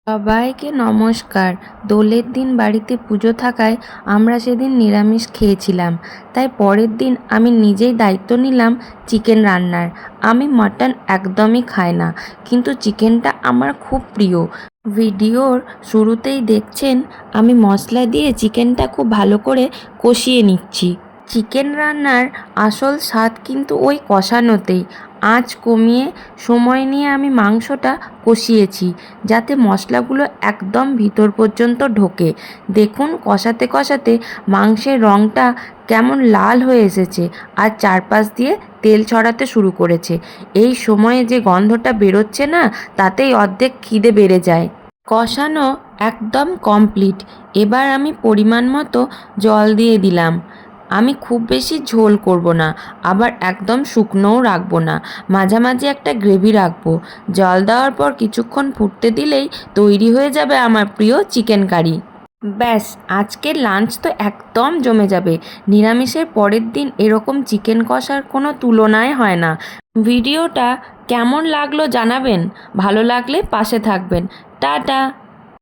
সবাইকে নমস্কার। দোলের দিন বাড়িতে পুজো থাকায় আমরা সেদিন নিরামিষ খেয়েছিলাম, তাই পরের দিন আমি নিজেই দায়িত্ব নিলাম চিকেন রান্নার। আমি মাটন একদমই খাই না, কিন্তু চিকেনটা আমার খুব প্রিয়। ভিডিওর শুরুতেই দেখছেন আমি মশলা দিয়ে চিকেনটা খুব ভালো করে কষিয়ে নিচ্ছি। চিকেন রান্নার আসল স্বাদ কিন্তু ওই কষানোতেই। আঁচ কমিয়ে সময় নিয়ে আমি মাংসটা কষিয়েছি, যাতে মশলাগুলো একদম ভিতর পর্যন্ত ঢোকে। দেখুন, কষাতে কষাতে মাংসের রঙটা কেমন লাল হয়ে এসেছে আর চারপাশ দিয়ে তেল ছড়াতে শুরু করেছে। এই সময়ে যে গন্ধটা বেরোচ্ছে না, তাতেই অর্ধেক খিদে বেড়ে যায়। কষানো একদম কমপ্লিট। এবার আমি পরিমাণ মতো জল দিয়ে দিলাম। আমি খুব বেশি ঝোল করব না, আবার একদম শুকনোও রাখবো না, মাঝামাঝি একটা গ্রেভি রাখবো। জল দেওয়ার পর কিছুক্ষণ ফুটতে দিলেই তৈরি হয়ে যাবে আমার প্রিয় চিকেন কারি। ব্যাস, আজকের লাঞ্চ তো একদম জমে যাবে। নিরামিষের পরের দিন এরকম চিকেন কষার কোনো তুলনাই হয় না। ভিডিওটা কেমন লাগলো জানাবেন, ভালো লাগলে পাশে থাকবেন। টাটা।